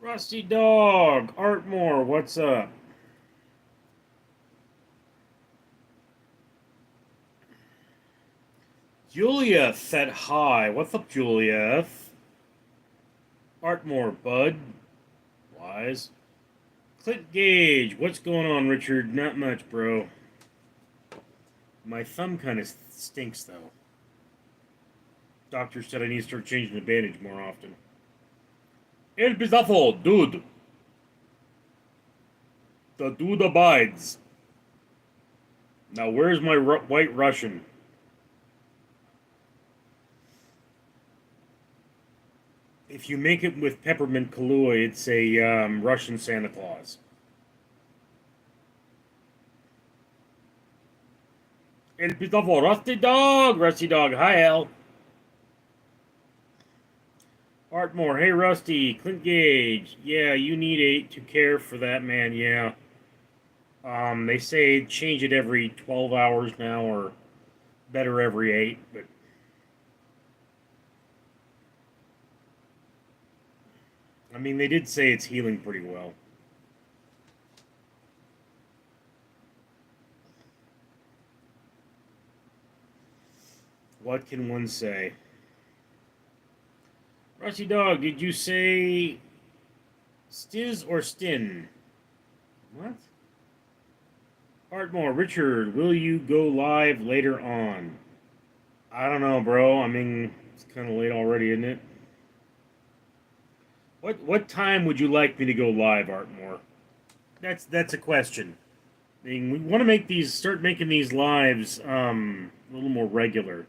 Rusty Dog, Artmore, what's up? Julia said hi. What's up, Julia? Artmore, bud. Wise. Clint Gage, what's going on, Richard? Not much, bro. My thumb kind of stinks, though. Doctor said I need to start changing the bandage more often. El Bizafo, dude. The dude abides. Now, where's my white Russian? If you make it with peppermint Kahlua, it's a Russian Santa Claus. El Pitofo, Rusty Dog! Rusty Dog, hi, Al. Artmore, hey, Rusty. Clint Gage, yeah, you need to care for that man, yeah. They say change it every 12 hours now, or better every 8, but I mean, they did say it's healing pretty well. What can one say? Rusty Dog, did you say Stiz or Stin? What? Artmore, Richard, will you go live later on? I don't know, bro. I mean, it's kind of late already, isn't it? What time would you like me to go live, Artmore? That's a question. I mean, we want to start making these lives a little more regular.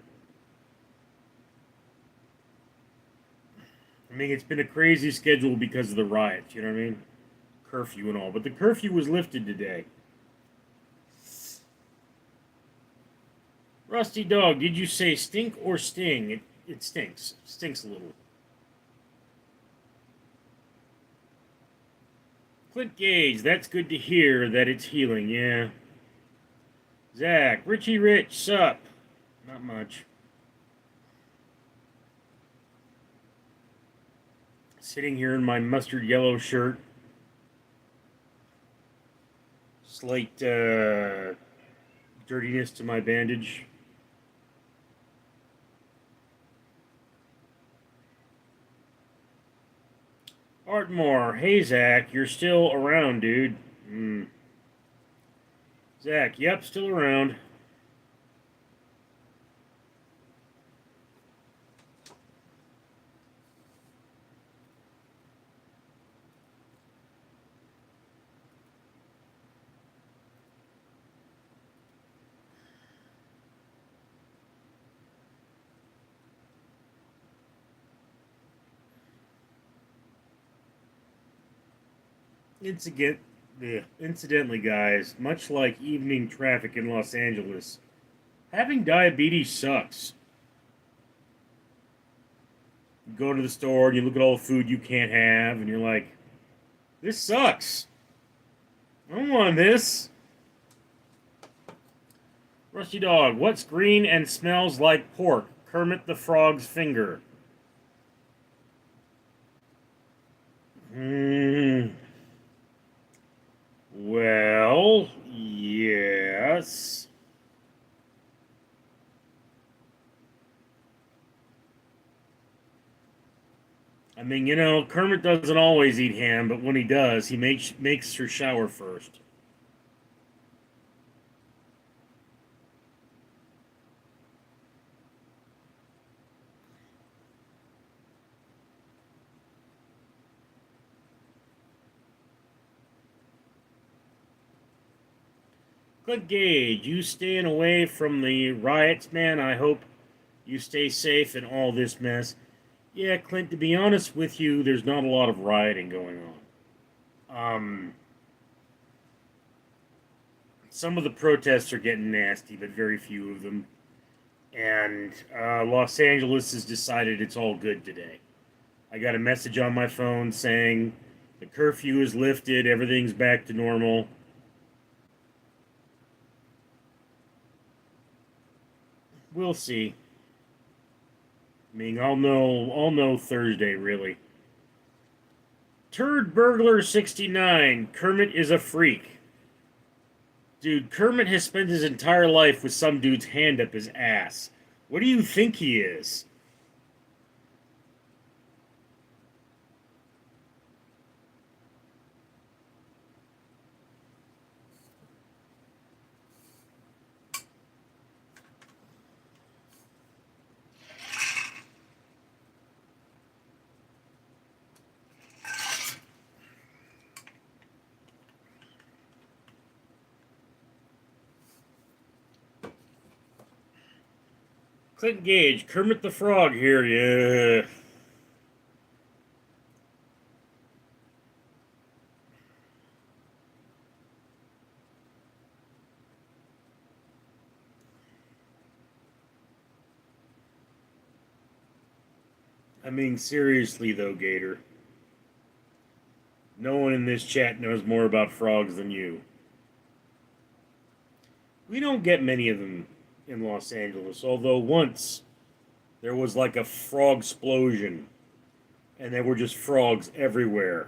I mean, it's been a crazy schedule because of the riots. You know what I mean? Curfew and all, but the curfew was lifted today. Rusty Dog, did you say stink or sting? It stinks. Stinks a little. Clint Gage, that's good to hear that it's healing, yeah. Zach, Richie Rich, sup? Not much. Sitting here in my mustard yellow shirt. Slight dirtiness to my bandage. Artmore, hey Zach, you're still around, dude. Zach, yep, still around. Incidentally, guys, much like evening traffic in Los Angeles, having diabetes sucks. You go to the store and you look at all the food you can't have, and you're like, this sucks. I don't want this. Rusty Dog, what's green and smells like pork? Kermit the Frog's finger. Well, yes. I mean, Kermit doesn't always eat ham, but when he does, he makes her shower first. Good Gage, you staying away from the riots, man. I hope you stay safe in all this mess. Yeah, Clint, to be honest with you, there's not a lot of rioting going on. Some of the protests are getting nasty, but very few of them. And Los Angeles has decided it's all good today. I got a message on my phone saying the curfew is lifted, everything's back to normal. We'll see. I mean, I'll know Thursday, really. Turd Burglar 69. Kermit is a freak. Dude, Kermit has spent his entire life with some dude's hand up his ass. What do you think he is? Clint Gage, Kermit the Frog here, yeah. I mean, seriously though, Gator. No one in this chat knows more about frogs than you. We don't get many of them in Los Angeles, although once there was like a frog explosion, and there were just frogs everywhere.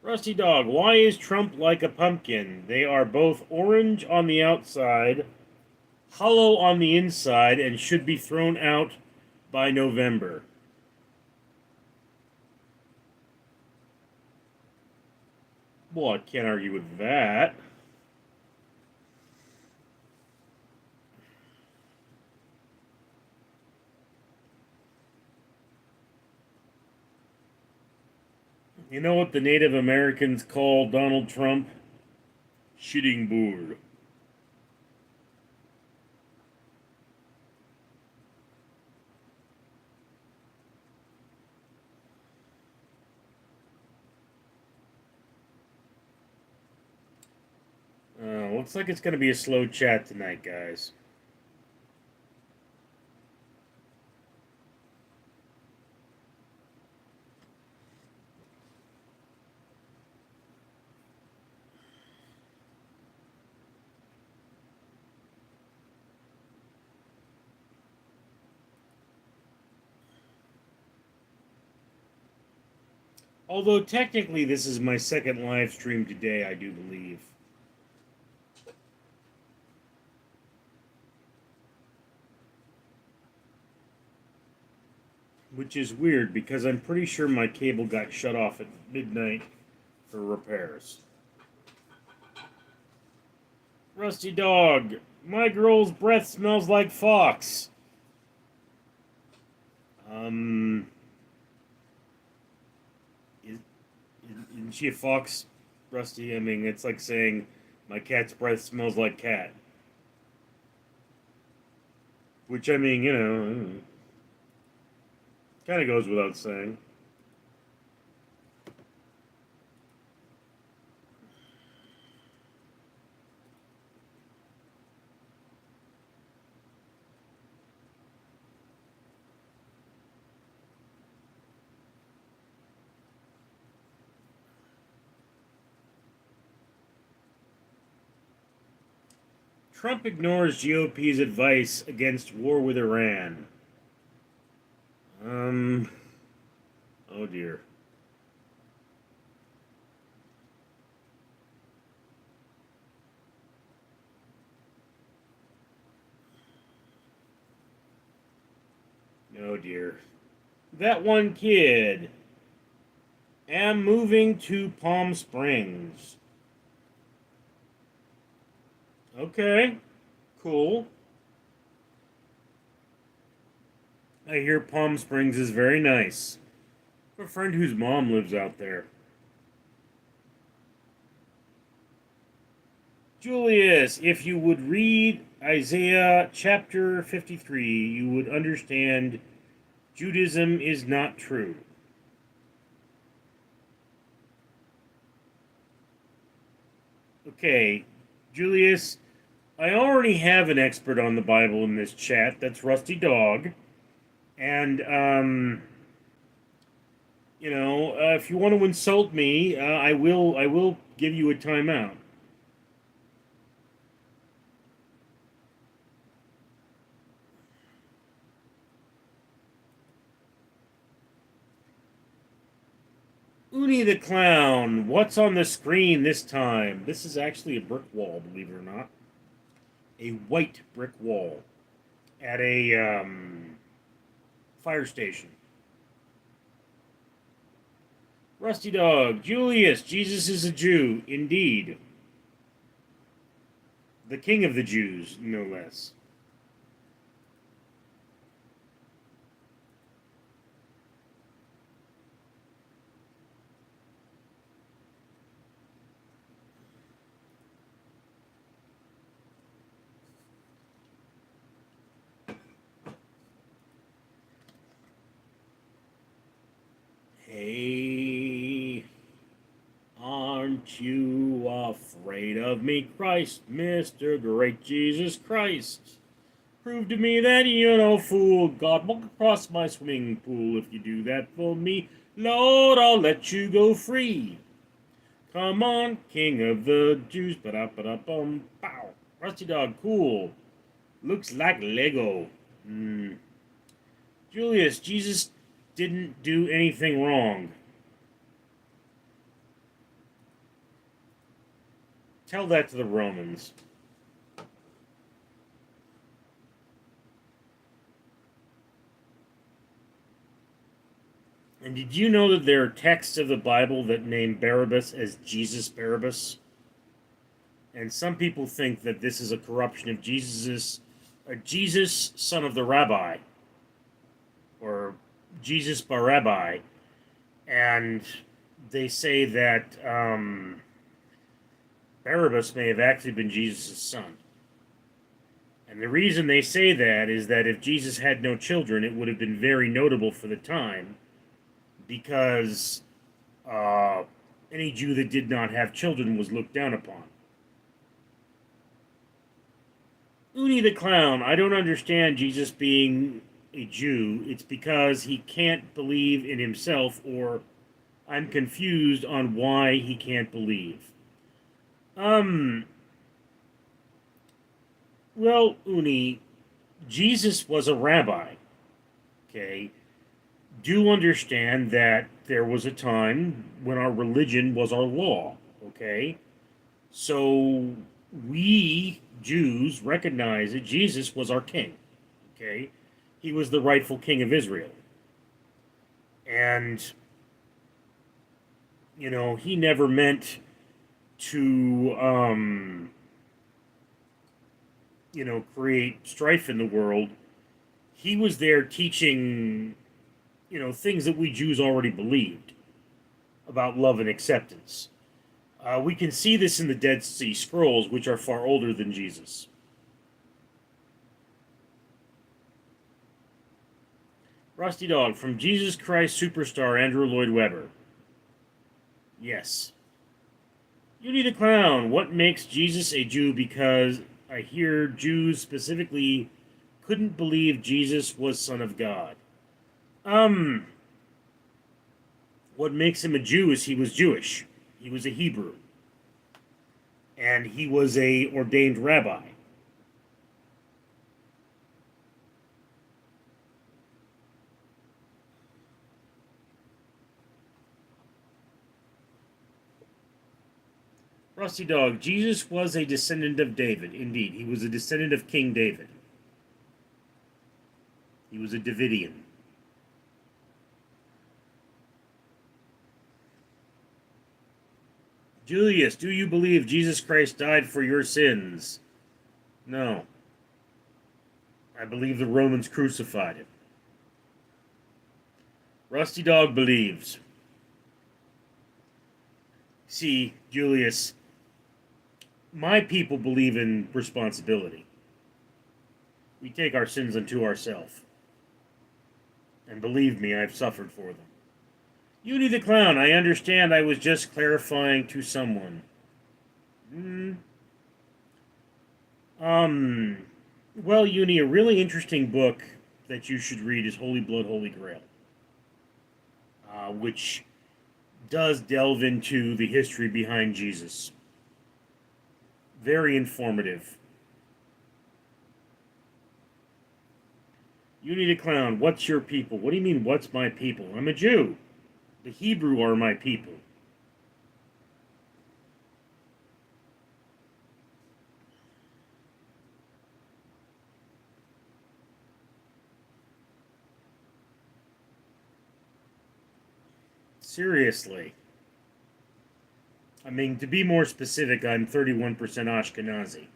Rusty Dog, why is Trump like a pumpkin? They are both orange on the outside, hollow on the inside, and should be thrown out by November. Well, I can't argue with that. You know what the Native Americans call Donald Trump? Shitting bull. Looks like it's going to be a slow chat tonight, guys. Although technically this is my second live stream today, I do believe. Which is weird because I'm pretty sure my cable got shut off at midnight for repairs. Rusty Dog, my girl's breath smells like fox. Isn't she a fox, Rusty? I mean, it's like saying my cat's breath smells like cat. Which, I mean, you know, kind of goes without saying. Trump ignores GOP's advice against war with Iran. Oh dear. Oh dear. That one kid. Am moving to Palm Springs. Okay. Cool. I hear Palm Springs is very nice. I have a friend whose mom lives out there. Julius, if you would read Isaiah chapter 53, you would understand Judaism is not true. Okay, Julius, I already have an expert on the Bible in this chat. That's Rusty Dog. And, if you want to insult me, I will give you a timeout. Uni the Clown, what's on the screen this time? This is actually a brick wall, believe it or not. A white brick wall at a fire station. Rusty Dog, Julius, Jesus is a Jew, indeed. The king of the Jews, no less. Hey, aren't you afraid of me, Christ, Mr. Great Jesus Christ? Prove to me that you're no fool. God, walk across my swimming pool. If you do that for me, Lord, I'll let you go free. Come on, King of the Jews. Ba-da-ba-da-bum. Pow. Rusty Dog, cool. Looks like Lego. Julius, Jesus didn't do anything wrong. Tell that to the Romans. And did you know that there are texts of the Bible that name Barabbas as Jesus Barabbas? And some people think that this is a corruption of Jesus, son of the rabbi, or Jesus Barabbas. And they say that Barabbas may have actually been Jesus' son. And the reason they say that is that if Jesus had no children, it would have been very notable for the time, because any Jew that did not have children was looked down upon. Uni the Clown, I don't understand Jesus being a Jew. It's because he can't believe in himself, or I'm confused on why he can't believe. Well, Uni, Jesus was a rabbi. Okay? Do understand that there was a time when our religion was our law. Okay? So we Jews recognize that Jesus was our king. Okay? He was the rightful king of Israel. And, he never meant to, create strife in the world. He was there teaching, things that we Jews already believed about love and acceptance. We can see this in the Dead Sea Scrolls, which are far older than Jesus. Rusty Dog, from Jesus Christ Superstar, Andrew Lloyd Webber. Yes. You need a clown. What makes Jesus a Jew? Because I hear Jews specifically couldn't believe Jesus was Son of God. What makes him a Jew is he was Jewish. He was a Hebrew. And he was a ordained rabbi. Rusty Dog, Jesus was a descendant of David. Indeed, he was a descendant of King David. He was a Davidian. Julius, do you believe Jesus Christ died for your sins? No. I believe the Romans crucified him. Rusty Dog believes. See, Julius, my people believe in responsibility. We take our sins unto ourselves. And believe me, I've suffered for them. Uni the Clown, I understand. I was just clarifying to someone. Well, Uni, a really interesting book that you should read is Holy Blood, Holy Grail, which does delve into the history behind Jesus. Very informative. Uni the Clown, what's your people? What do you mean, what's my people? I'm a Jew. The Hebrew are my people. Seriously. I mean, to be more specific, I'm 31% Ashkenazi.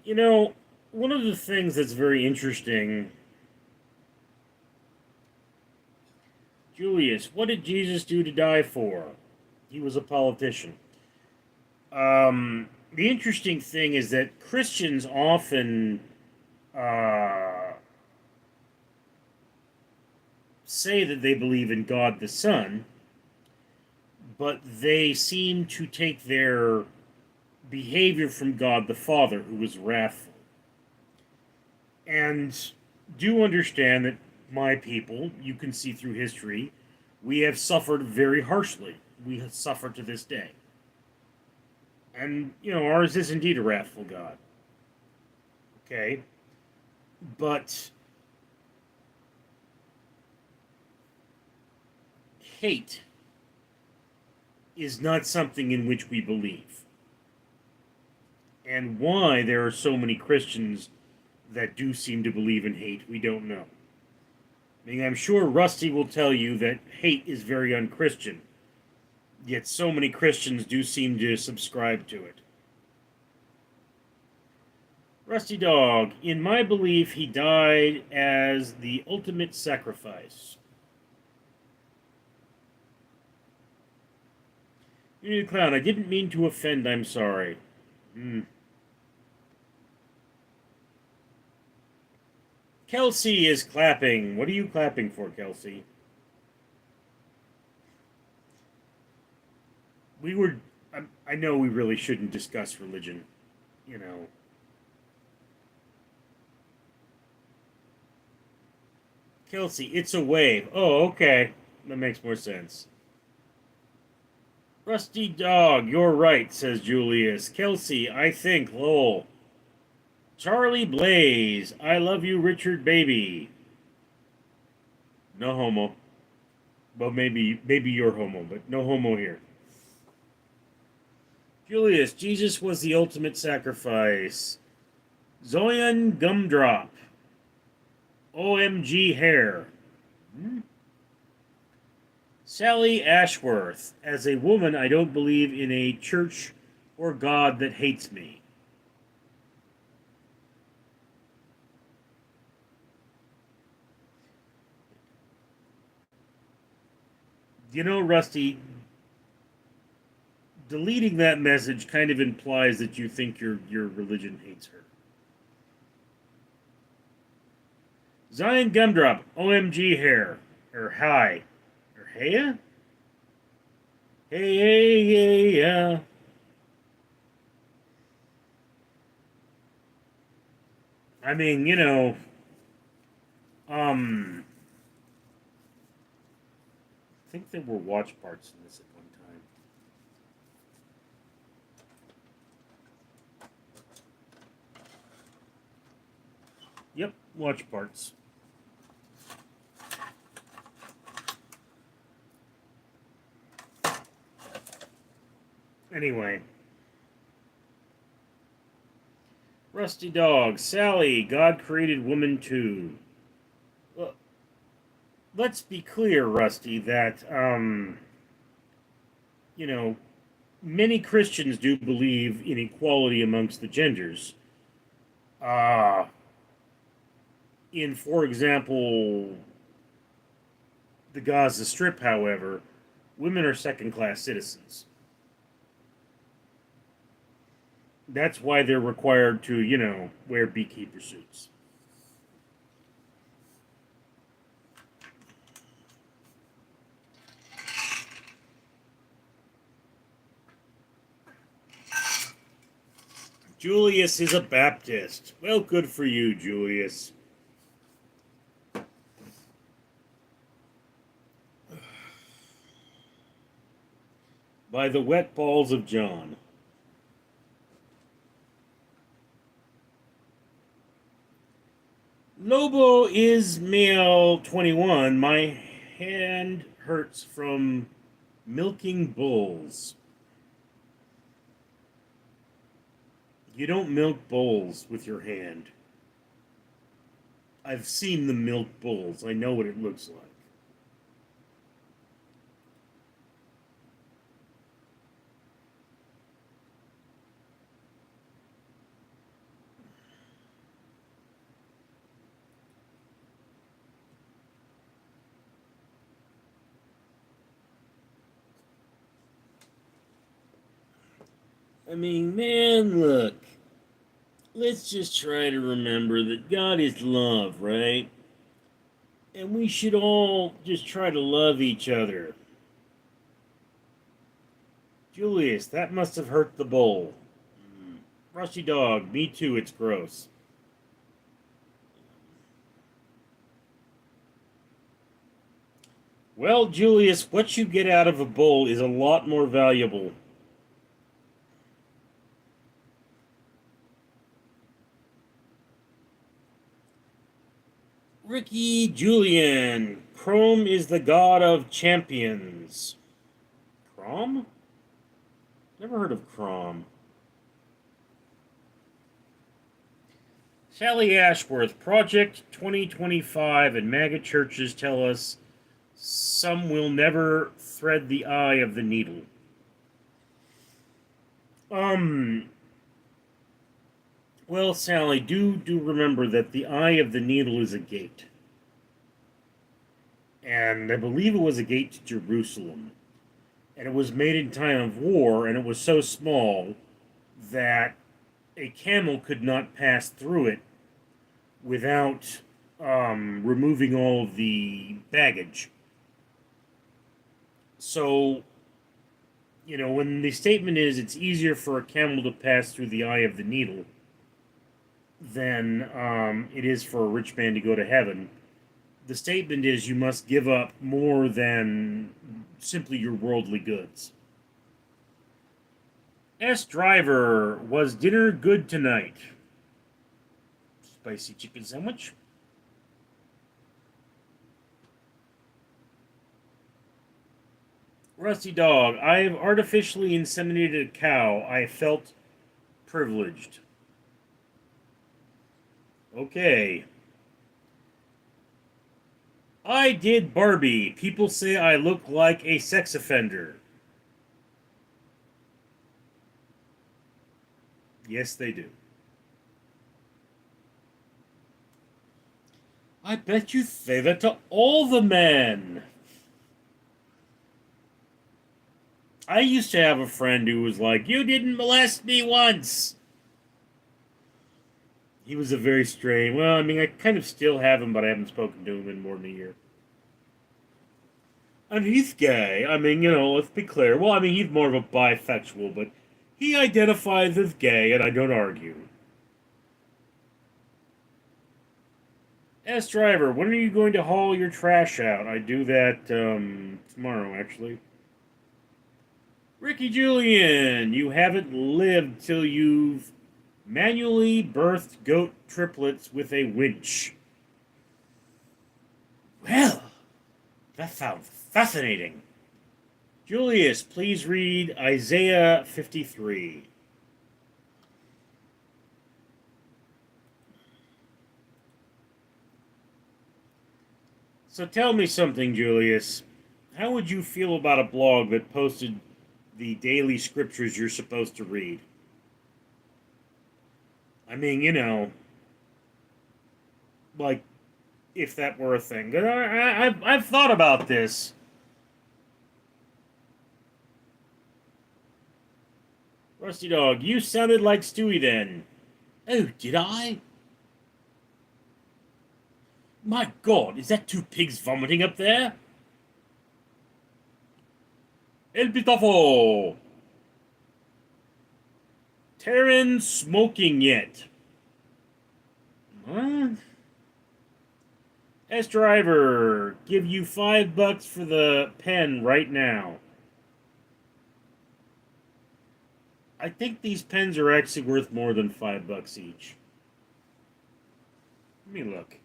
You know, one of the things that's very interesting, Julius, what did Jesus do to die for? He was a politician. The interesting thing is that Christians often uh, say that they believe in God the Son, but they seem to take their behavior from God the Father, who was wrathful. And do understand that my people, you can see through history, we have suffered very harshly. We have suffered to this day. And, ours is indeed a wrathful God. Okay? But hate is not something in which we believe. And why there are so many Christians that do seem to believe in hate, we don't know. I mean, I'm sure Rusty will tell you that hate is very unchristian, yet so many Christians do seem to subscribe to it. Rusty Dog, in my belief, he died as the ultimate sacrifice. You Clown, I didn't mean to offend, I'm sorry. Kelsey is clapping. What are you clapping for, Kelsey? I know we really shouldn't discuss religion, you know. Kelsey, it's a wave. Oh, okay. That makes more sense. Rusty Dog, you're right, says Julius. Kelsey, I think, lol. Charlie Blaze, I love you, Richard Baby. No homo. Well, maybe you're homo, but no homo here. Julius, Jesus was the ultimate sacrifice. Zoyan Gumdrop. OMG hair. Sally Ashworth. As a woman, I don't believe in a church or God that hates me. Rusty, deleting that message kind of implies that you think your religion hates her. Zion Gumdrop, OMG hair. Or hi. Or heya? Hey. I mean, I think there were watch parts in this at one time. Yep, watch parts. Anyway. Rusty Dog, Sally, God created woman too. Well, let's be clear, Rusty, that, many Christians do believe in equality amongst the genders. In, for example, the Gaza Strip, however, women are second-class citizens. That's why they're required to, wear beekeeper suits. Julius is a Baptist. Well, good for you, Julius. By the wet balls of John. Lobo is male 21. My hand hurts from milking bulls. You don't milk bulls with your hand. I've seen the milk bulls. I know what it looks like. I mean, man, look. Let's just try to remember that God is love, right? And we should all just try to love each other. Julius, that must have hurt the bowl. Rusty dog, me too, it's gross. Well, Julius, what you get out of a bowl is a lot more valuable. Ricky Julian, Chrome is the god of champions. Crom? Never heard of Crom. Sally Ashworth, Project 2025 and MAGA churches tell us some will never thread the eye of the needle. Well, Sally, do remember that the eye of the needle is a gate. And I believe it was a gate to Jerusalem. And it was made in time of war, and it was so small that a camel could not pass through it without removing all of the baggage. So, when the statement is it's easier for a camel to pass through the eye of the needle than it is for a rich man to go to heaven, the statement is you must give up more than simply your worldly goods. S. Driver, was dinner good tonight? Spicy chicken sandwich. Rusty dog, I've artificially inseminated a cow. I felt privileged. Okay. I did Barbie. People say I look like a sex offender. Yes, they do. I bet you say that to all the men. I used to have a friend who was like, "You didn't molest me once." He was a very strange. Well, I mean, I kind of still have him, but I haven't spoken to him in more than a year. And he's gay. I mean, let's be clear. Well, I mean, he's more of a bisexual, but he identifies as gay, and I don't argue. S. Driver, when are you going to haul your trash out? I do that tomorrow, actually. Ricky Julian, you haven't lived till you've manually birthed goat triplets with a winch. Well, that sounds fascinating. Julius, please read Isaiah 53. So tell me something, Julius. How would you feel about a blog that posted the daily scriptures you're supposed to read? I mean, like, if that were a thing. I've thought about this. Rusty Dog, you sounded like Stewie then. Oh, did I? My God, is that two pigs vomiting up there? El Pitofo! Terran smoking yet? What? S Driver, give you $5 for the pen right now. I think these pens are actually worth more than $5 each. Let me look.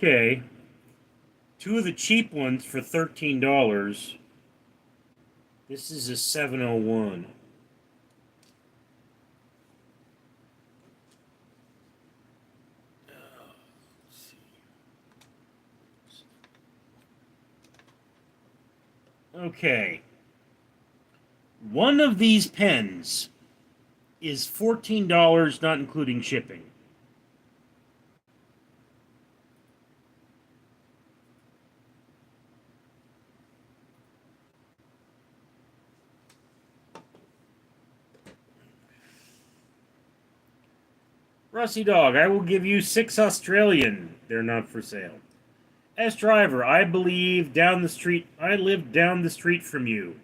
Okay. Two of the cheap ones for $13. This is a 701. Okay. One of these pens is $14, not including shipping. Rusty Dog, I will give you 6 Australian. They're not for sale. S Driver, I believe down the street. I live down the street from you.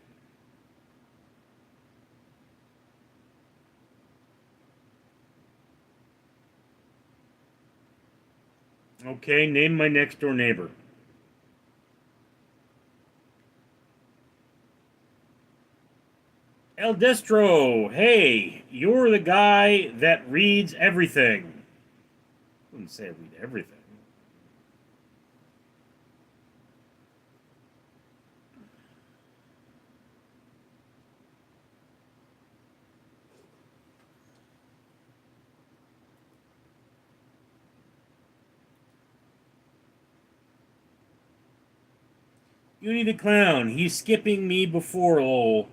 Okay, name my next door neighbor. El Destro, hey, you're the guy that reads everything. I wouldn't say I read everything. Uni the Clown, he's skipping me before, lol.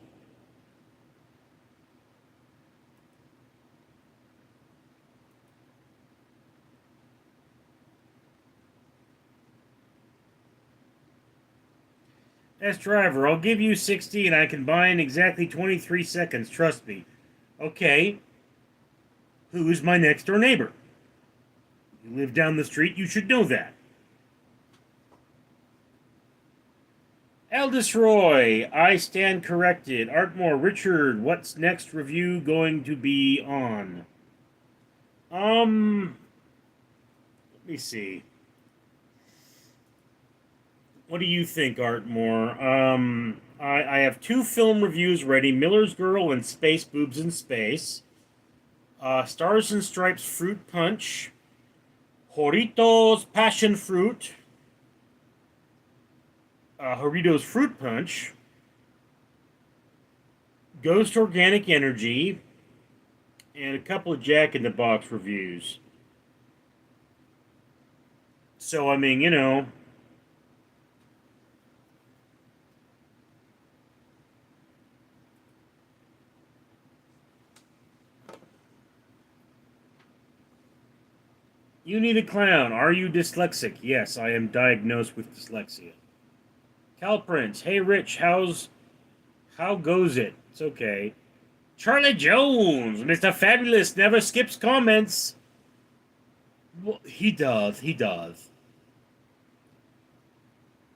S Driver, I'll give you 60 and I can buy in exactly 23 seconds, trust me. Okay. Who's my next door neighbor? You live down the street, you should know that. Aldous Roy, I stand corrected. Artmore, Richard, what's next review going to be on? Let me see. What do you think, Artmore? I have 2 film reviews ready: Miller's Girl and Space Boobs in Space. Stars and Stripes Fruit Punch. Jorito's Passion Fruit. Jorito's Fruit Punch. Ghost Organic Energy. And a couple of Jack in the Box reviews. So, I mean, you know. You need a clown. Are you dyslexic? Yes, I am diagnosed with dyslexia. Cal Prince. Hey, Rich, how goes it? It's okay. Charlie Jones, Mr. Fabulous, never skips comments. Well, he does.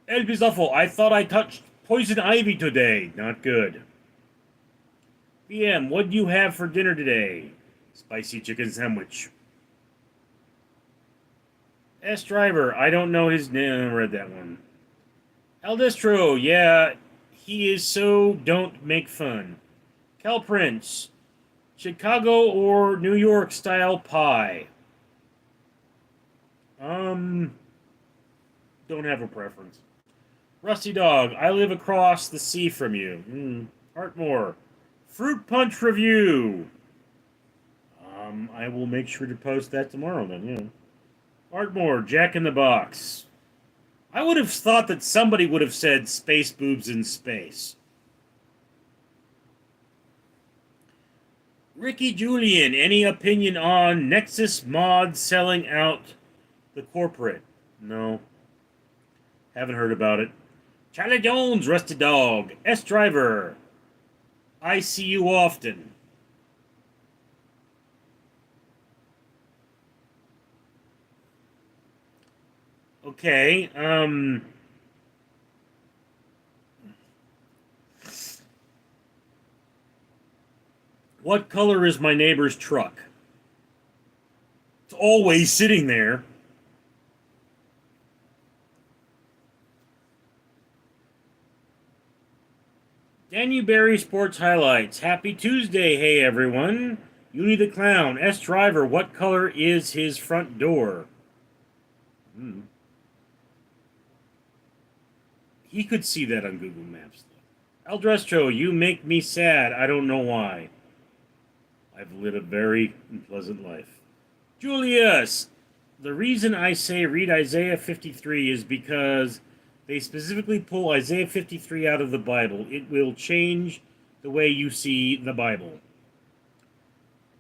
El Bizarro, I thought I touched poison ivy today. Not good. BM, what do you have for dinner today? Spicy chicken sandwich. S Driver, I don't know his name. I read that one. El Distro, yeah, he is so don't make fun. Cal Prince, Chicago or New York style pie? Don't have a preference. Rusty Dog, I live across the sea from you. Artmore, Fruit Punch review. I will make sure to post that tomorrow then, yeah. Artmore, Jack in the Box. I would have thought that somebody would have said Space Boobs in Space. Ricky Julian, any opinion on Nexus Mod selling out the corporate? No. Haven't heard about it. Charlie Jones, Rusty Dog. S Driver. I see you often. Okay, what color is my neighbor's truck? It's always sitting there. Danny Berry Sports Highlights. Happy Tuesday, hey everyone. Uni the Clown. S Driver, what color is his front door? He could see that on Google Maps, though. Aldrestro, you make me sad. I don't know why. I've lived a very unpleasant life. Julius, the reason I say read Isaiah 53 is because they specifically pull Isaiah 53 out of the Bible. It will change the way you see the Bible.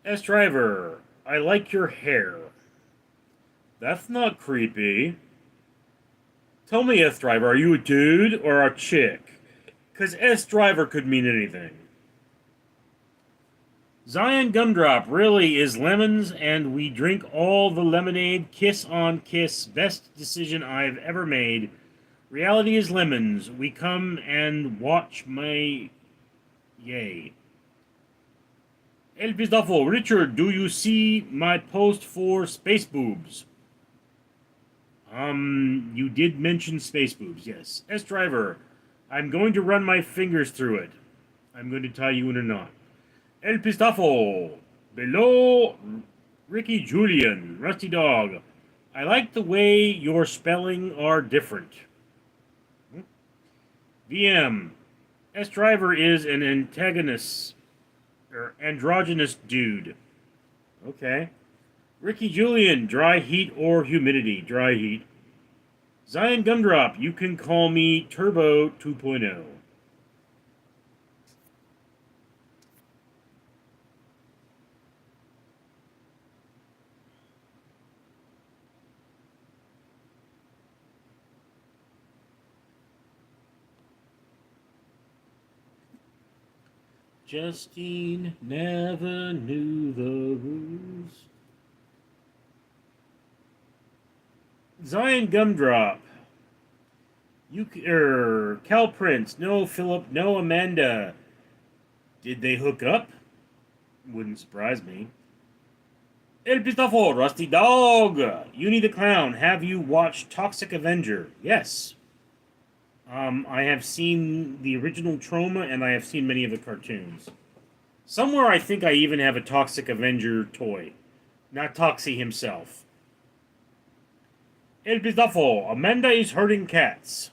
S. Driver, I like your hair. That's not creepy. Tell me, S. Driver, are you a dude or a chick? Because S. Driver could mean anything. Zion Gumdrop really is lemons, and we drink all the lemonade. Kiss on kiss. Best decision I've ever made. Reality is lemons. We come and watch my... Yay. El Pistafo, Richard, do you see my post for space boobs? You did mention space boobs, yes. S. Driver, I'm going to run my fingers through it. I'm going to tie you in a knot. El Pistafo, below Ricky Julian, Rusty Dog. I like the way your spelling are different. VM, S. Driver is an antagonist, or androgynous dude. Okay. Ricky Julian, dry heat or humidity? Dry heat. Zion Gumdrop, you can call me Turbo 2.0. Justine never knew the rules. Zion Gumdrop. Cal Prince. No, Philip. No, Amanda. Did they hook up? Wouldn't surprise me. El Pistafo, Rusty Dog. Uni the Clown. Have you watched Toxic Avenger? Yes. I have seen the original Troma, and I have seen many of the cartoons. Somewhere I think I even have a Toxic Avenger toy. Not Toxie himself. El Pistafo, Amanda is herding cats.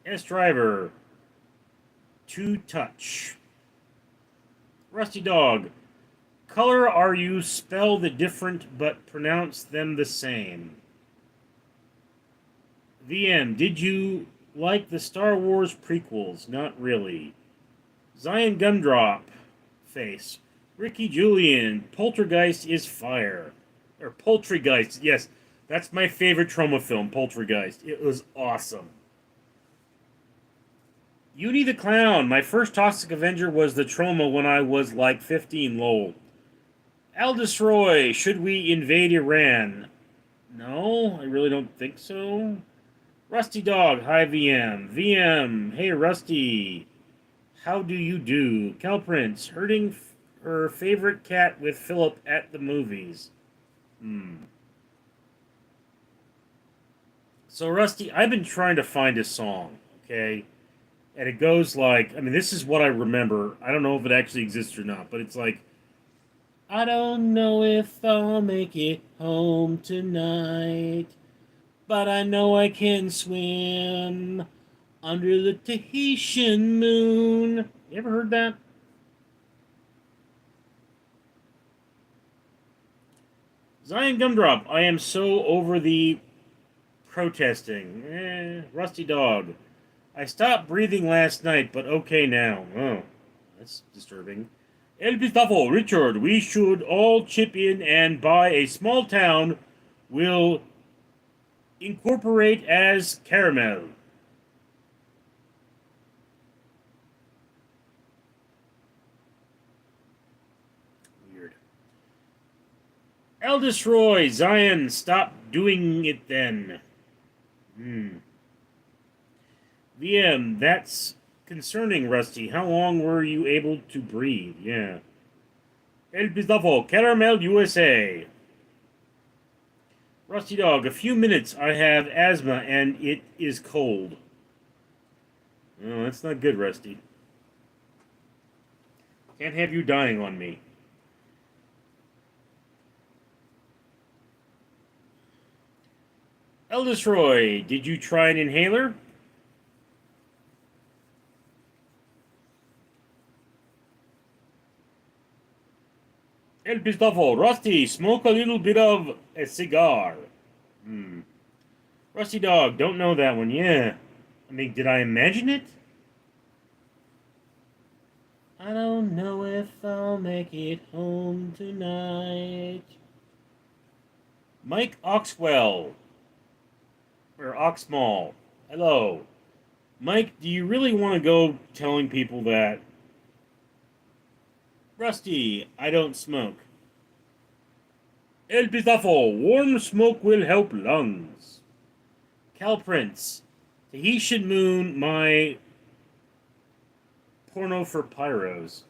S. Driver, to touch. Rusty Dog, color are you spell the different but pronounce them the same? VM, did you like the Star Wars prequels? Not really. Zion Gumdrop, face. Ricky Julian, Poltergeist is fire. Or Poultrygeist, yes. That's my favorite Troma film, Poltergeist. It was awesome. Uni the Clown. My first Toxic Avenger was the Troma when I was like 15, lol. Aldous Roy. Should we invade Iran? No, I really don't think so. Rusty Dog. Hi, VM. VM. Hey, Rusty. How do you do? Cal Prince. Herding her favorite cat with Philip at the movies. So, Rusty, I've been trying to find a song, okay? And it goes like, I mean, this is what I remember. I don't know if it actually exists or not, but it's like, I don't know if I'll make it home tonight, but I know I can swim under the Tahitian moon. You ever heard that? Zion Gumdrop, I am so over the protesting. Rusty Dog. I stopped breathing last night, but okay now. Oh, that's disturbing. El Pistafo, Richard, we should all chip in and buy a small town. We'll incorporate as Caramel. Weird. Aldous Roy, Zion, stop doing it then. VM, that's concerning, Rusty. How long were you able to breathe? Yeah. El Pistafo, Caramel USA. Rusty Dog, a few minutes. I have asthma and it is cold. Oh, that's not good, Rusty. Can't have you dying on me. Eldest Roy, did you try an inhaler? El Pistofo, Rusty, smoke a little bit of a cigar. Hmm. Rusty Dog, don't know that one. Yeah. I mean, did I imagine it? I don't know if I'll make it home tonight. Mike Oxwell. Or Oxmall. Hello. Mike, do you really want to go telling people that? Rusty, I don't smoke. El Pistafo, warm smoke will help lungs. Cal Prince, Tahitian Moon, my porno for pyros.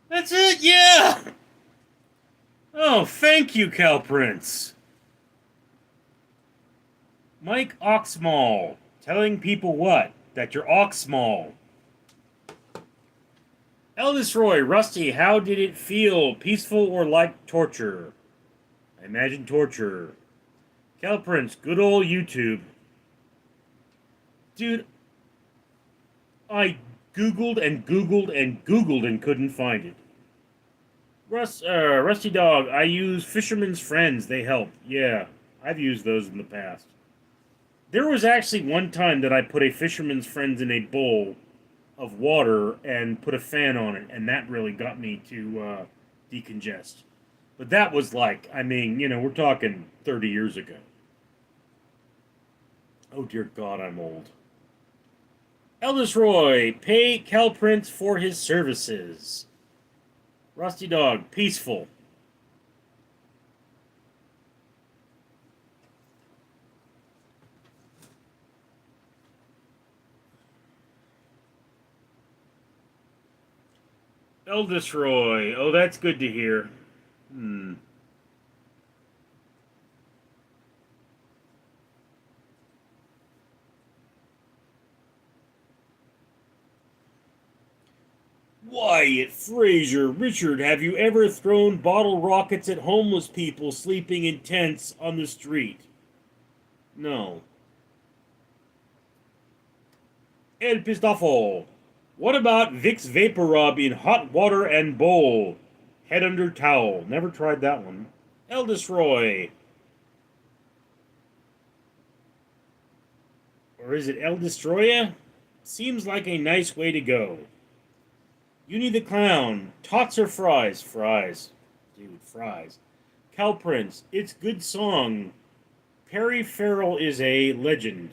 That's it, yeah! Oh, thank you, Cal Prince. Mike Oxmall, telling people what? That you're Oxmall. Eldest Roy, Rusty, how did it feel? Peaceful or like torture? I imagine torture. Cal Prince, good old YouTube. Dude, I Googled and Googled and Googled and couldn't find it. Rusty Dog, I use Fisherman's Friends. They help. Yeah, I've used those in the past. There was actually one time that I put a Fisherman's Friends in a bowl of water and put a fan on it, and that really got me to decongest. But that was like, I mean, we're talking 30 years ago. Oh, dear God, I'm old. Eldest Roy, pay Cal Prince for his services. Rusty Dog, peaceful. Eldest Roy, oh, that's good to hear. Wyatt, Fraser, Richard, have you ever thrown bottle rockets at homeless people sleeping in tents on the street? No. El Pistafo. What about Vicks Vapor Rub in hot water and bowl? Head under towel. Never tried that one. Eldest Roy. Or is it El Destroya? Seems like a nice way to go. Uni the Clown. Tots or fries? Fries. Dude, fries. Cal Prince. It's good song. Perry Farrell is a legend.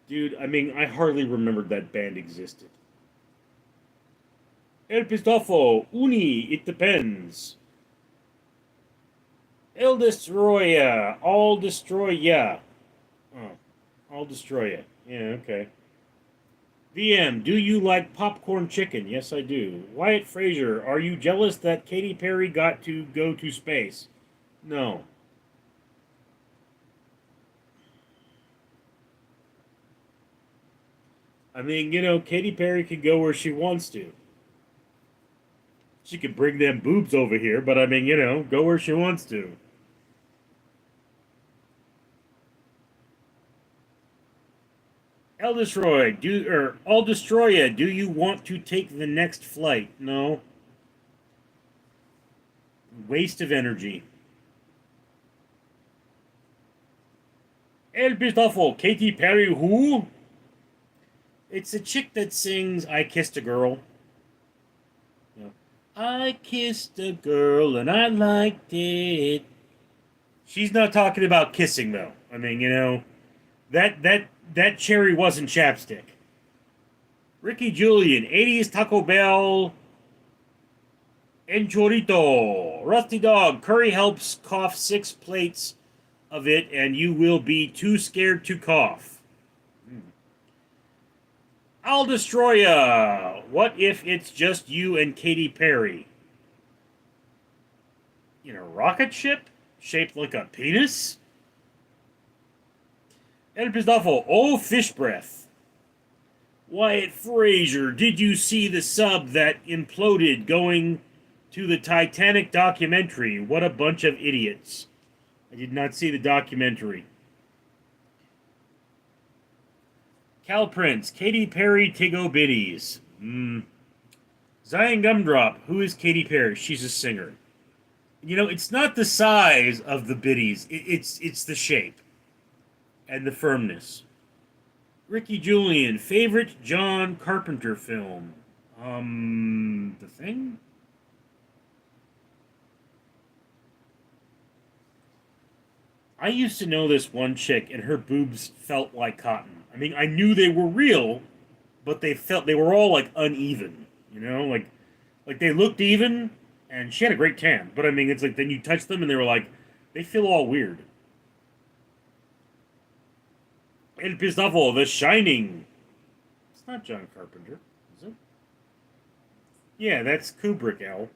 Dude, I mean, I hardly remembered that band existed. El Pistofo. Uni. It depends. El Destroya. All destroy ya. Oh. I'll destroy it. Yeah, okay. VM, do you like popcorn chicken? Yes, I do. Wyatt Fraser, are you jealous that Katy Perry got to go to space? No. I mean, Katy Perry could go where she wants to. She could bring them boobs over here, but I mean, go where she wants to. Eldest Roy, I'll destroy ya. Do you want to take the next flight? No. Waste of energy. El Pistofo, Katy Perry who? It's a chick that sings I Kissed a Girl. I kissed a girl and I liked it. She's not talking about kissing though. I mean, that cherry wasn't chapstick. Ricky Julian, 80s Taco Bell, and Chorito. Rusty Dog, curry helps cough 6 plates of it, and you will be too scared to cough. I'll destroy ya. What if it's just you and Katy Perry? In a rocket ship shaped like a penis? El Pistoffel, oh fish breath. Wyatt Frazier, did you see the sub that imploded going to the Titanic documentary? What a bunch of idiots. I did not see the documentary. Cal Prince, Katy Perry, Tiggo Biddies. Zion Gumdrop, who is Katy Perry? She's a singer. It's not the size of the biddies. It's the shape and the firmness. Ricky Julian, favorite John Carpenter film? The Thing? I used to know this one chick, and her boobs felt like cotton. I mean, I knew they were real, but they were all like uneven. Like they looked even, and she had a great tan. But I mean, it's like then you touch them, and they were like, they feel all weird. El Pistafo, The Shining. It's not John Carpenter, is it? Yeah, that's Kubrick, Al.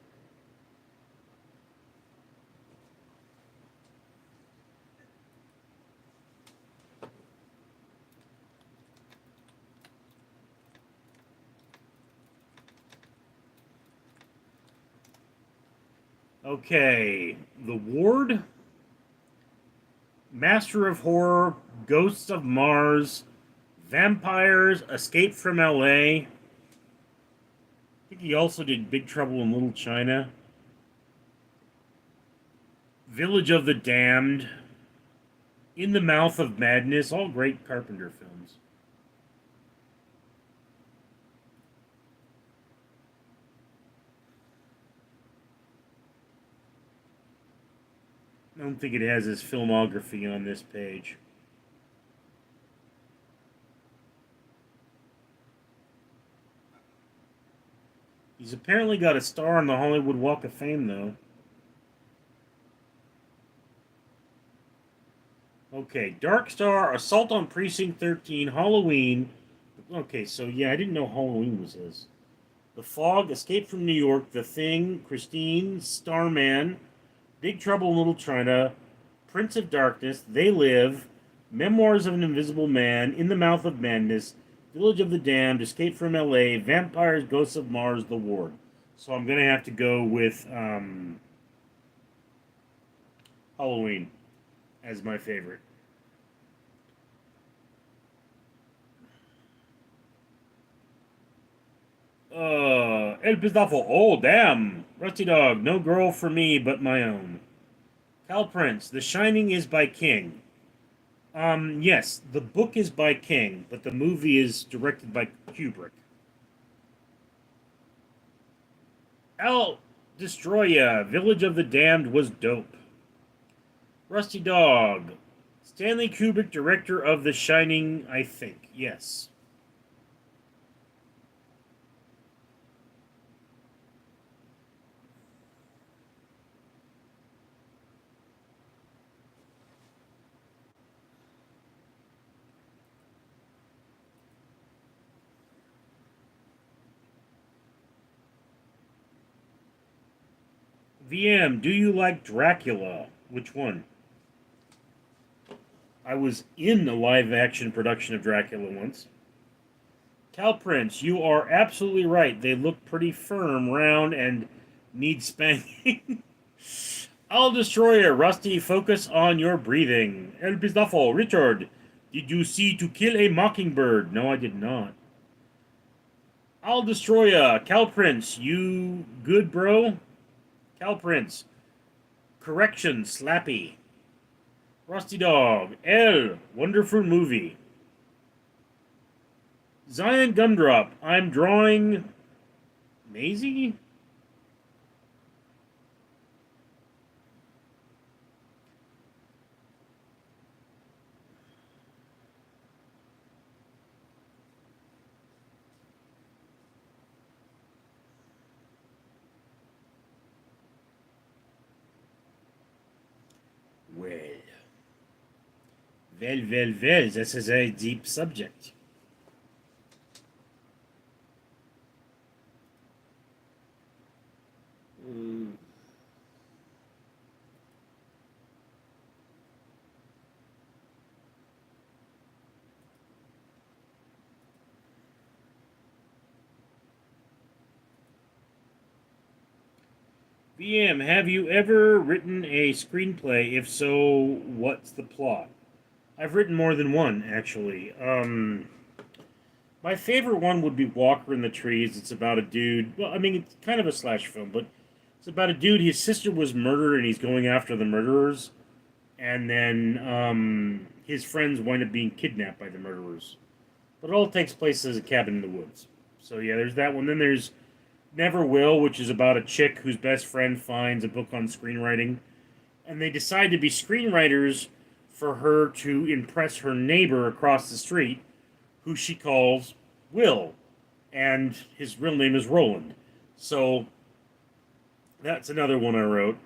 Okay, The Ward, Master of Horror, Ghosts of Mars, Vampires, Escape from L.A. I think he also did Big Trouble in Little China. Village of the Damned, In the Mouth of Madness, all great Carpenter films. I don't think it has his filmography on this page. He's apparently got a star on the Hollywood Walk of Fame, though. Okay, Dark Star, Assault on Precinct 13, Halloween. Okay, so yeah, I didn't know Halloween was his. The Fog, Escape from New York, The Thing, Christine, Starman, Big Trouble in Little China, Prince of Darkness, They Live, Memoirs of an Invisible Man, In the Mouth of Madness, Village of the Damned, Escape from L.A., Vampires, Ghosts of Mars, The Ward. So I'm going to have to go with Halloween as my favorite. El Pistafo. Oh, damn. Rusty Dog. No girl for me but my own. Cal Prince. The Shining is by King. Yes, the book is by King, but the movie is directed by Kubrick. Al Destroya. Village of the Damned was dope. Rusty Dog. Stanley Kubrick, director of The Shining, I think. Yes. VM, do you like Dracula? Which one? I was in a live action production of Dracula once. Cal Prince, you are absolutely right. They look pretty firm, round, and need spanking. I'll destroy you, Rusty. Focus on your breathing. El Pistafo, Richard, did you see To Kill a Mockingbird? No, I did not. I'll destroy ya. Cal Prince, you good, bro? Cal Prince. Correction, Slappy. Rusty Dog. L. Wonderful movie. Zion Gumdrop. I'm drawing Maisie? Well. Well, this is a deep subject. Mm. VM, have you ever written a screenplay? If so, what's the plot? I've written more than one, actually. My favorite one would be Walker in the Trees. It's about a dude. Well, I mean, it's kind of a slash film, but it's about a dude. His sister was murdered, and he's going after the murderers. And then his friends wind up being kidnapped by the murderers. But it all takes place as a cabin in the woods. So yeah, there's that one. Then there's Never Will, which is about a chick whose best friend finds a book on screenwriting, and they decide to be screenwriters for her to impress her neighbor across the street, who she calls Will, and his real name is Roland. So that's another one I wrote.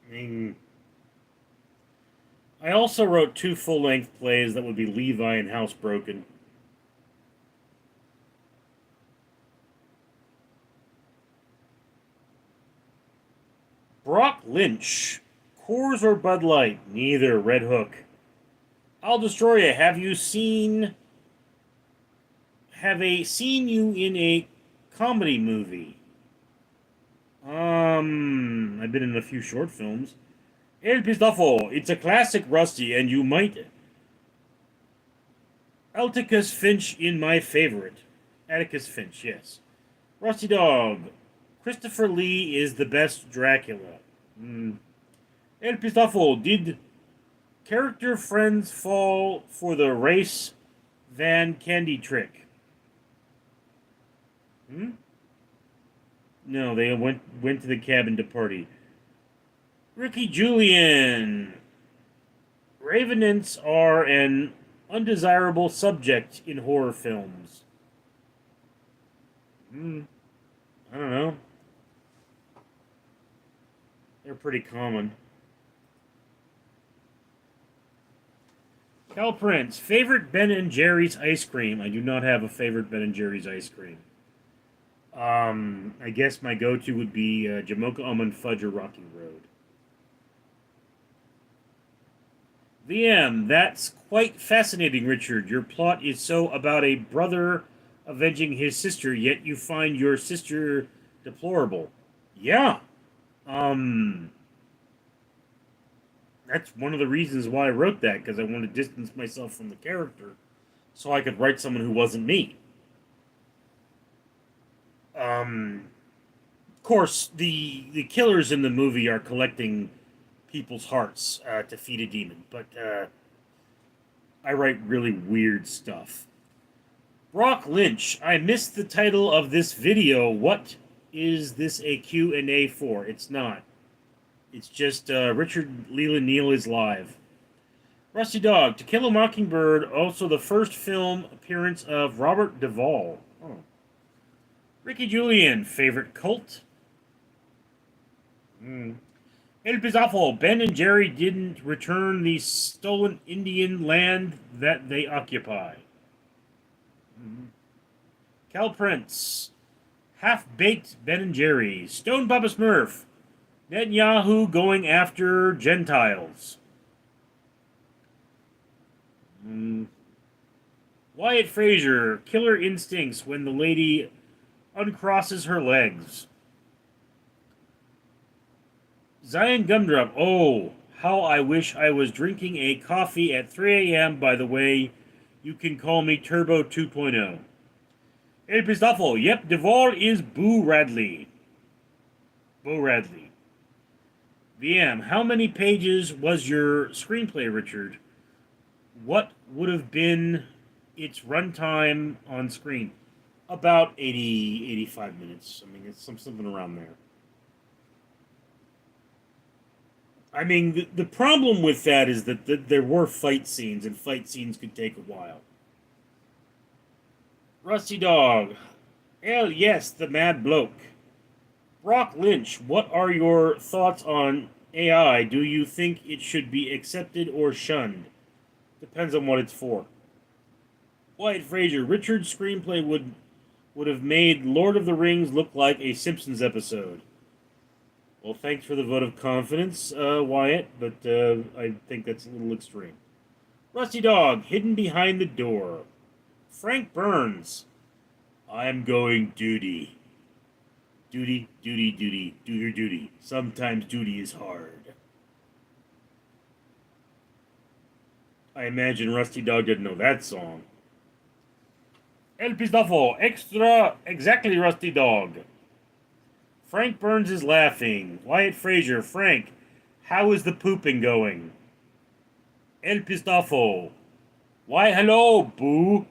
I mean, I also wrote two full-length plays that would be Levi and Housebroken. Brock Lynch. Coors or Bud Light? Neither. Red Hook. I'll destroy you. Have seen you in a comedy movie? I've been in a few short films. El Pistafo. It's a classic, Rusty, and you might. Atticus Finch in my favorite. Atticus Finch, yes. Rusty Dog. Christopher Lee is the best Dracula. El Pistafo. Did character friends fall for the race van candy trick? No, they went to the cabin to party. Ricky Julian. Revenants are an undesirable subject in horror films. I don't know. They're pretty common. Cal Prince, favorite Ben and Jerry's ice cream? I do not have a favorite Ben and Jerry's ice cream. I guess my go-to would be Jamocha Almond Fudge or Rocky Road. VM, that's quite fascinating, Richard. Your plot is so about a brother avenging his sister, yet you find your sister deplorable. Yeah. That's one of the reasons why I wrote that, because I want to distance myself from the character so I could write someone who wasn't me. Of course, the killers in the movie are collecting people's hearts to feed a demon, but I write really weird stuff. Brock Lynch, I missed the title of this video. What is this a Q&A for? It's not. It's just Richard Leland Neal is live. Rusty Dog, To Kill a Mockingbird, also the first film appearance of Robert Duvall. Oh. Ricky Julian, favorite cult? El Pizafo, Ben and Jerry didn't return the stolen Indian land that they occupy. Cal Prince, Half-Baked Ben and Jerry, Stone Papa Smurf, Netanyahu going after Gentiles. Wyatt Frazier, Killer Instincts when the lady uncrosses her legs. Zion Gumdrop, oh, how I wish I was drinking a coffee at 3 a.m. By the way, you can call me Turbo 2.0. El Pistafo, yep, Duvall is Boo Radley. Bo Radley. VM, how many pages was your screenplay, Richard? What would have been its runtime on screen? About 85 minutes. I mean, it's something around there. I mean, the problem with that is that there were fight scenes, and fight scenes could take a while. Rusty Dog. Hell yes, the mad bloke. Brock Lynch, what are your thoughts on AI, do you think it should be accepted or shunned? Depends on what it's for. Wyatt Frazier, Richard's screenplay would have made Lord of the Rings look like a Simpsons episode. Well, thanks for the vote of confidence, Wyatt, but I think that's a little extreme. Rusty Dog, hidden behind the door. Frank Burns, I'm going duty. Duty, duty, duty, do your duty. Sometimes duty is hard. I imagine Rusty Dog didn't know that song. El Pistafo, extra, exactly Rusty Dog. Frank Burns is laughing. Wyatt Frazier, Frank, how is the pooping going? El Pistafo, why hello, boo.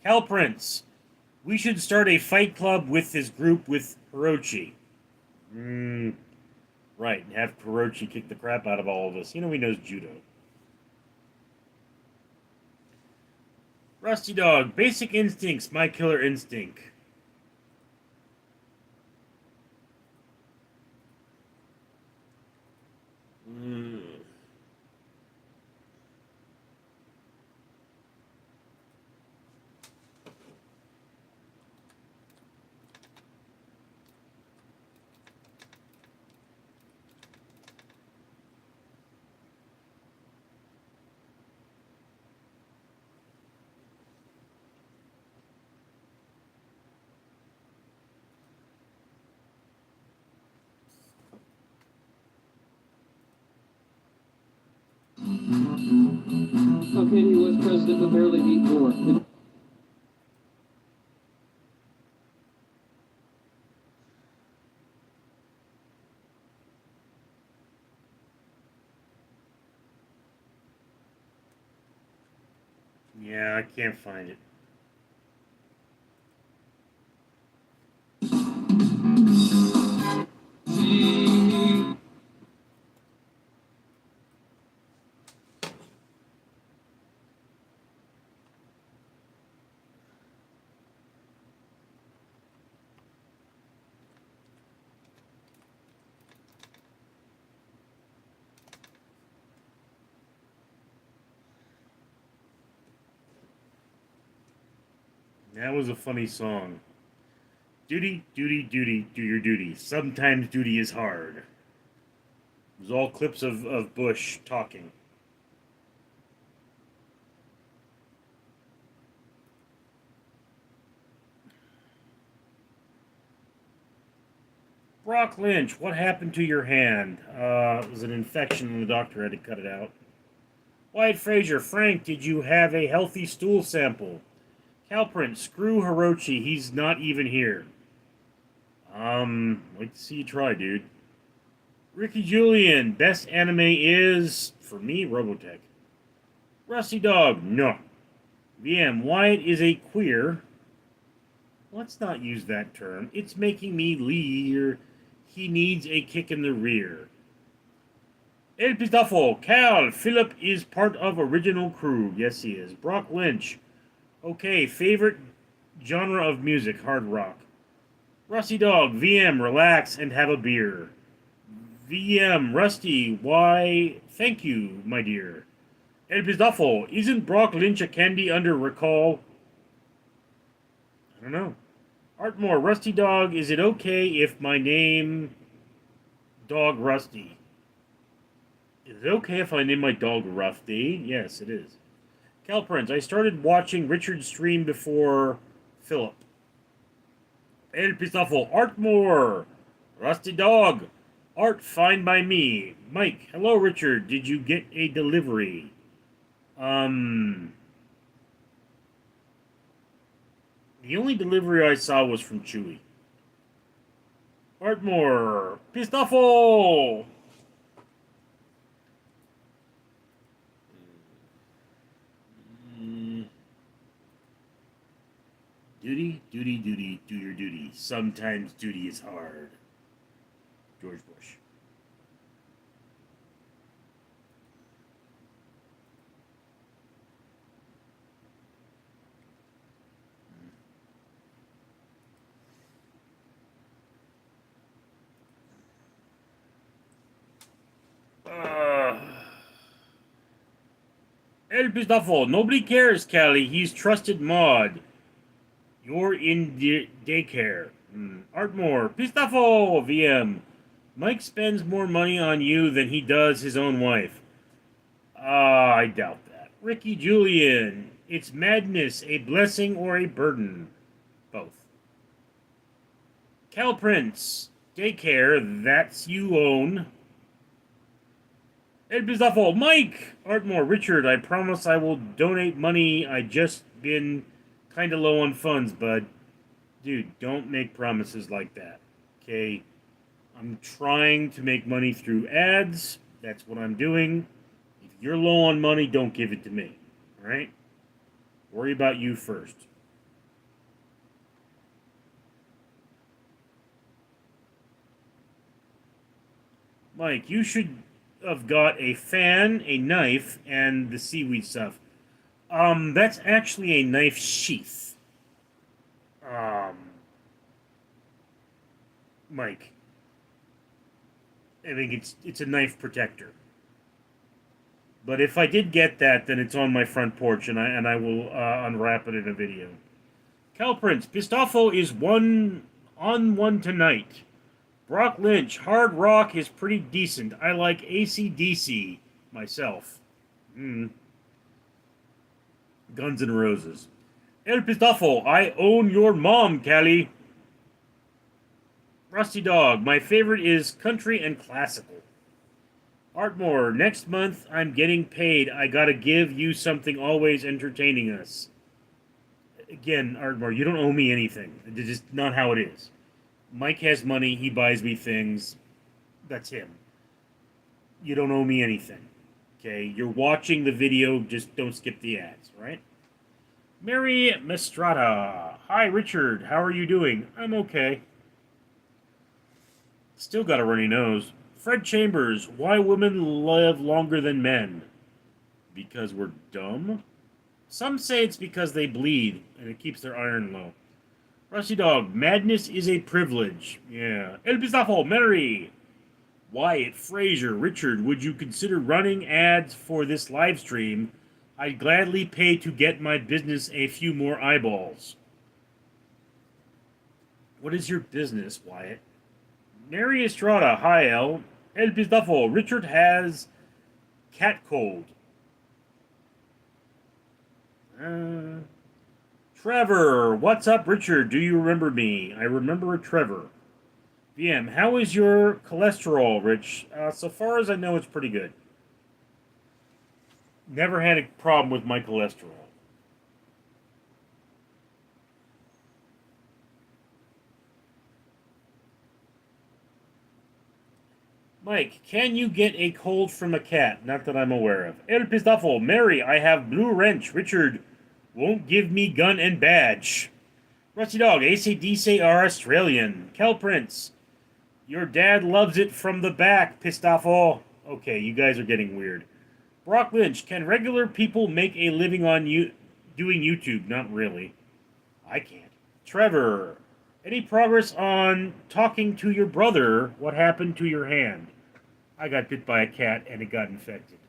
Cal Prince, we should start a fight club with this group with Hirochi. Right, and have Hirochi kick the crap out of all of us. You know he knows judo. Rusty Dog, Basic Instincts, My Killer Instinct. How can U.S. president but barely beat Gore? Yeah, I can't find it. That was a funny song. Duty, duty, duty, do your duty. Sometimes duty is hard. It was all clips of Bush talking. Brock Lynch, what happened to your hand? It was an infection and the doctor had to cut it out. Wyatt Frazier, Frank, did you have a healthy stool sample? Calprint, screw Hirochi, he's not even here. Like to see you try, dude. Ricky Julian, best anime is, for me, Robotech. Rusty Dog, no. VM, Wyatt is a queer. Let's not use that term. It's making me leer. He needs a kick in the rear. El Pistafo, Cal, Philip is part of original crew. Yes, he is. Brock Lynch. Okay, favorite genre of music, hard rock. Rusty Dog, VM, relax and have a beer. VM, Rusty, why, thank you, my dear. El Pistafo, isn't Brock Lynch a candy under recall? I don't know. Artmore, Rusty Dog, is it okay if my name Dog Rusty? Is it okay if I name my dog Rusty? Yes, it is. Calprince, I started watching Richard's stream before Philip. El Pistafo, Artmore, Rusty Dog, Art fine by me. Mike, hello Richard, did you get a delivery? The only delivery I saw was from Chewy. Artmore, Pistafo! Duty, duty, duty, do your duty. Sometimes duty is hard. George Bush. El Pistafo, nobody cares, Callie. He's trusted mod. You're in daycare. Artmore, Pistafo, VM. Mike spends more money on you than he does his own wife. I doubt that. Ricky Julian, it's madness, a blessing or a burden? Both. Cal Prince, daycare, that's you own. El Bizafo, Mike! Artmore, Richard, I promise I will donate money. I just been kinda low on funds, bud. Dude, don't make promises like that. Okay? I'm trying to make money through ads. That's what I'm doing. If you're low on money, don't give it to me. Alright? Worry about you first. Mike, you should have got a fan, a knife, and the seaweed stuff. That's actually a knife sheath. Mike. I think it's a knife protector. But if I did get that, then it's on my front porch, and I will unwrap it in a video. Cal Prince, Pistafo is one tonight. Brock Lynch, hard rock is pretty decent. I like AC/DC myself. Guns N' Roses. El Pistafo, I own your mom, Callie. Rusty Dog, my favorite is country and classical. Artmore, next month I'm getting paid. I gotta give you something always entertaining us. Again, Artmore, you don't owe me anything. It's just not how it is. Mike has money, he buys me things. That's him. You don't owe me anything. Okay? You're watching the video, just don't skip the ads, right? Mary Mestrada. Hi, Richard. How are you doing? I'm okay. Still got a runny nose. Fred Chambers. Why women live longer than men? Because we're dumb? Some say it's because they bleed, and it keeps their iron low. Rusty Dog, madness is a privilege. Yeah. El Pistafo, Mary. Wyatt, Fraser, Richard, would you consider running ads for this live stream? I'd gladly pay to get my business a few more eyeballs. What is your business, Wyatt? Mary Estrada, hi, El Pistafo, Richard has cat cold. Trevor, what's up, Richard? Do you remember me? I remember Trevor. VM, how is your cholesterol, Rich? So far as I know, it's pretty good. Never had a problem with my cholesterol. Mike, can you get a cold from a cat? Not that I'm aware of. El Pistafo, Mary, I have blue wrench. Richard won't give me gun and badge. Rusty Dog, AC/DC are Australian. Kel Prince, your dad loves it from the back, Pistafo. Okay, you guys are getting weird. Brock Lynch, can regular people make a living on doing YouTube? Not really. I can't. Trevor, any progress on talking to your brother? What happened to your hand? I got bit by a cat and it got infected.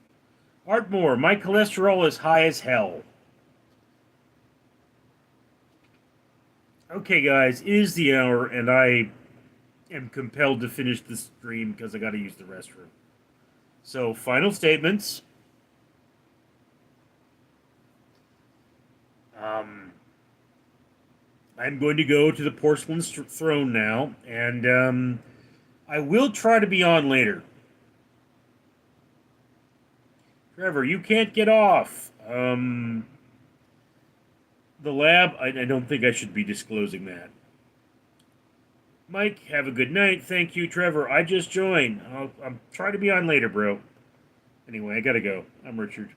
Artmore, my cholesterol is high as hell. Okay, guys, it is the hour, and I am compelled to finish the stream because I got to use the restroom. So, final statements. I'm going to go to the porcelain throne now, and I will try to be on later. Trevor, you can't get off. The lab, I don't think I should be disclosing that. Mike, have a good night. Thank you, Trevor. I just joined. I'm trying to be on later, bro. Anyway, I gotta go. I'm Richard.